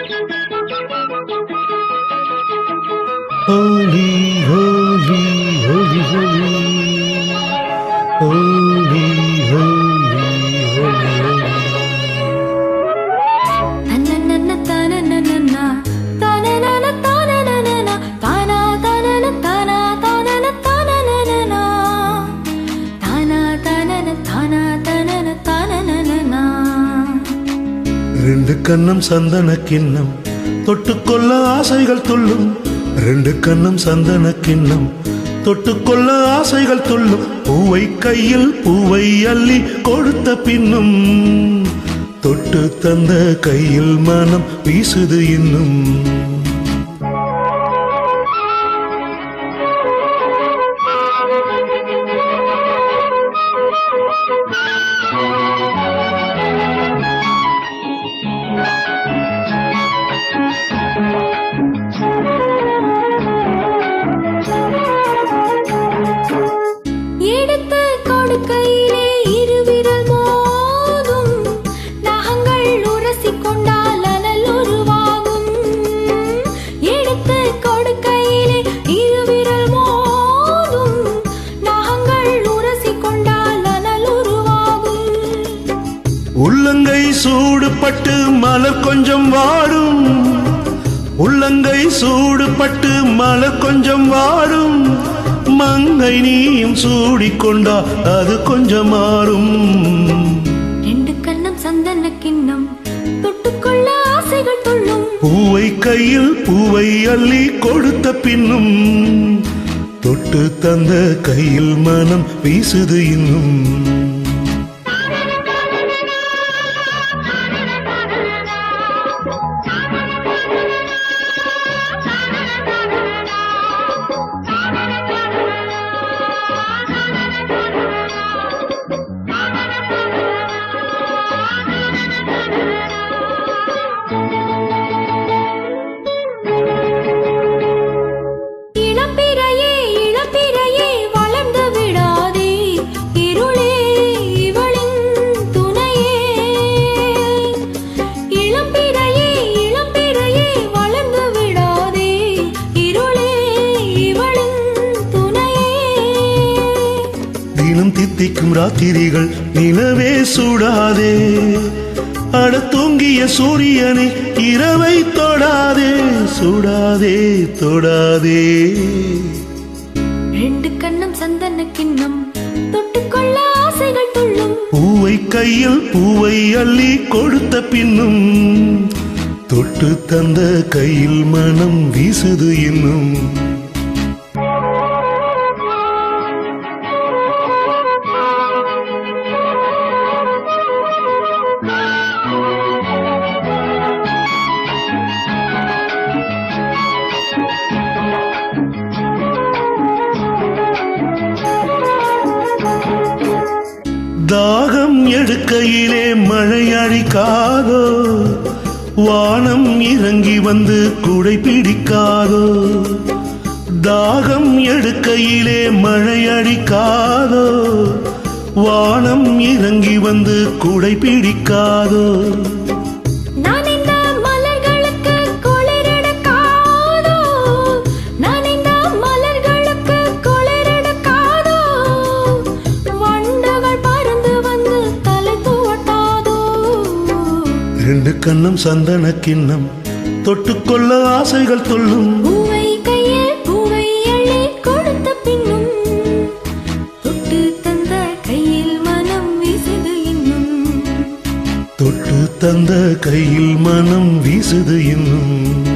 Holy, holy, holy, holy. Holy, holy, holy, holy. Tananana tananana tananana tananana tana tanana tana tanana tananana tana tanana tana tanana tananana. ரெண்டு கண்ணம் சந்தன கிண்ணம் தொட்டுக்கொள்ள ஆசைகள் துள்ளும். ரெண்டு கண்ணம் சந்தன கிண்ணம் தொட்டுக்கொள்ள ஆசைகள் துள்ளும். பூவை கையில் பூவை அள்ளி கொடுத்த பின்னும் தொட்டு தந்த கையில் மனம் வீசுது இன்னும். எடுத்து கொடுக்கையிலே இருவிரல் மோதும். நகங்கள் உரசிக் கொண்டால் அனல் உருவாகும். எடுத்து கொடுக்கையிலே இருவிரல் மோதும். நகங்கள் உரசிக் கொண்டால் அனல் உருவாகும். உள்ளங்கை சூடுபட்டு மலர் கொஞ்சம் வாடும். உள்ளங்கை சூடுபட்டு மலர் கொஞ்சம் வாடும். மங்கை நீயும் சூடிக்கொண்டா அது கொஞ்சம் மாறும். ரெண்டு கண்ணம் சந்தன கிண்ணம் தொட்டுக்கொள்ள ஆசைகள் துள்ளும். பூவை கையில் பூவை அள்ளி கொடுத்த பின்னும் தொட்டு தந்த கையில் மனம் வீசுது இன்னும். இளம்பிறையே இளம்பிறையே வளர்ந்து விடாதே. இருளே இவளின் துணையே. இளம்பிறையே இளம்பிறையே வளர்ந்து விடாதே. இருளே இவளின் துணையே. தினம் தித்திக்கும் ராத்திரிகள் நிலவே சூடாதே. அட தூங்கிய சூரியனை இரவை தொடாதே. சுடாதே தொடாதே. ரெண்டு கண்ணம் சந்தன கிண்ணம் தொட்டுக்கொள்ள ஆசைகள் துள்ளும். பூவை கையில் பூவை அள்ளி கொடுத்த பின்னும் தொட்டு தந்த கையில் மனம் வீசுது இன்னும். தாகம் எடுக்கையிலே மழை அடிக்காதோ. வானம் இறங்கி வந்து குடை பிடிக்காதோ. தாகம் எடுக்கையிலே மழை அடிக்காதோ. வானம் இறங்கி வந்து குடை பிடிக்காதோ. நான் இந்த மலர்களுக்கு குளிரெடுக்காதோ. நான் இந்த மலர்களுக்கு குளிரெடுக்காதோ. வண்டுகள் பறந்து வந்து தலை துவட்டாதோ. ரெண்டு கண்ணம் சந்தன கிண்ணம் தொட்டுக்கொள்ள ஆசைகள் துள்ளும். பூவை கையில் பூவை அள்ளி கொடுத்த பின்னும் தொட்டு தந்த கையில் மனம் வீசுது இன்னும். தொட்டு தந்த கையில் மனம் வீசுது இன்னும்.